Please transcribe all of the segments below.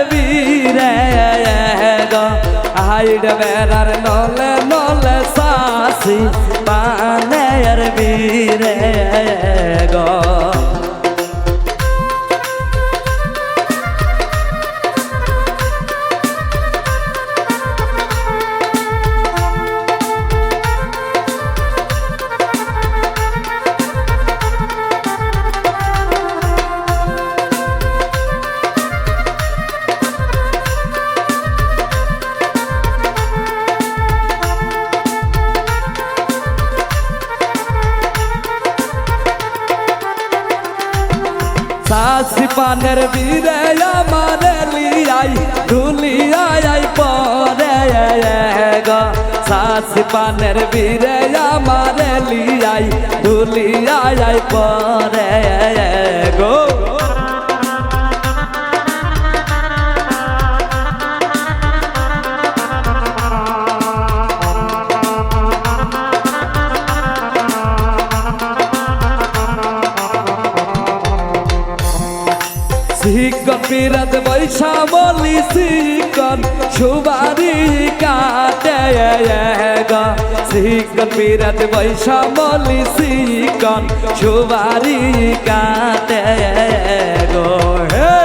বীরে গো hide বেড়ার নলে নলে সাসি পানের বীরে গো সাসি পানের বীরে আমার লিয়াই ধুলিয়াই পরে গো সাসি পানের বীরে আমার লিয়াই ধুলিয়াই পরে গো শিকন পিরাত বৈশা বলি শিকন সুবারি কাটে গো শিকন পিরাত বৈশা বলি শিকন সুবারি কাটে গো হে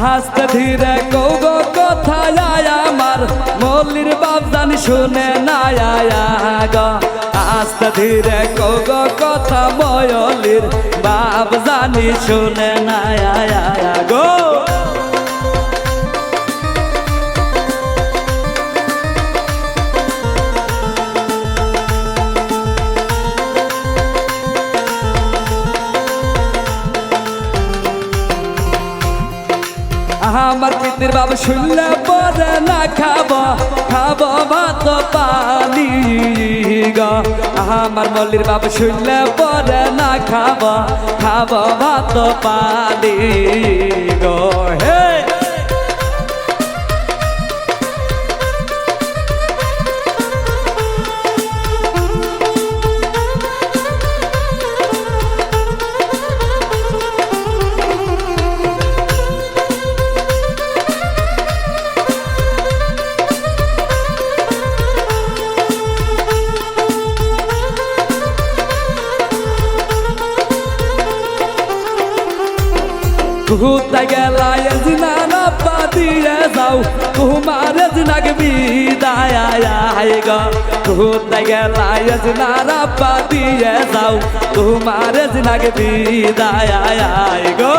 হাসতে ধীরে কৌগো কথায় আমার মল্লির বাপ জানি শুনে না গো আস্তে ধীরে কৌগো কথা ময়লির বাপ জানি শুনে না গো আমার পিতির বাবা শুনলে পরে না খাবো খাবো ভাত পানি গো আমার মল্লির বাবা শুনলে পরে না খাবো খাবো ভাত পানি গো হে ঘুরতে গেলায় জিনানা পাদিয়ে যাও তোমার জিনাকে বিদায় গো ঘুরতে গেলায় জিনানা পাদিয়ে যাও তোমার জিনাকে বিদায় গো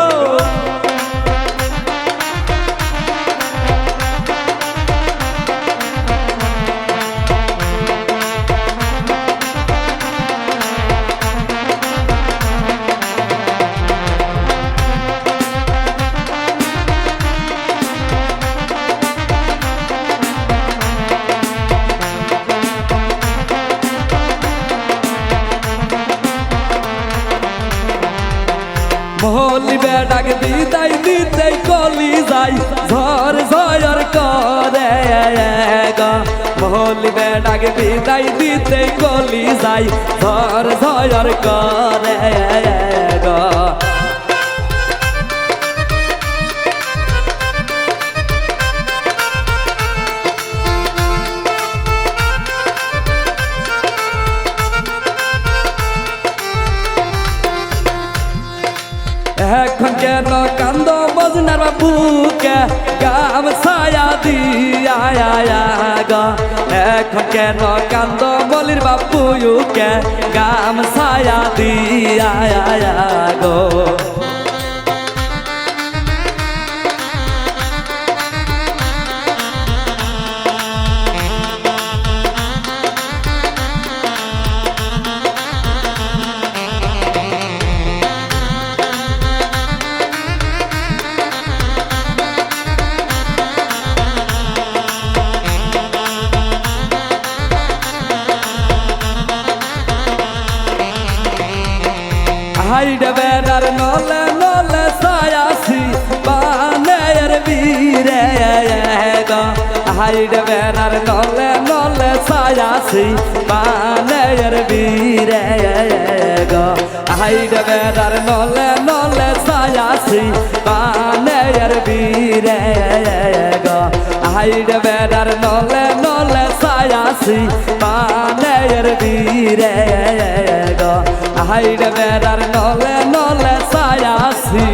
মহলি বেডাক দিদাই দিতেই কলি যাই ঝড় ঝড় করে গো মহলি বেডাক দিদাই দিতেই কলি যাই ঝড় ঝড় করে গো এখন কেন কান্দ মজনার বাবুকে গাম ছায়া দিয়া গো এখন কেন কান্দ মলির বাবুকে গাম ছায়া দিয়া গো বেড়ার নলে নলে ছায়াছি বানের বীরে গো হাইড বেড়ার নলে নলে ছায়াছি বানের বীরে গো হাইড বেড়ার নলে নলে ছায়াছি বানের বীরে গো হাইড বেড়ার নলে নলে ছায়াছি বানের বীরে গো হাইড বেড়ার নলে নলে ছায়াছি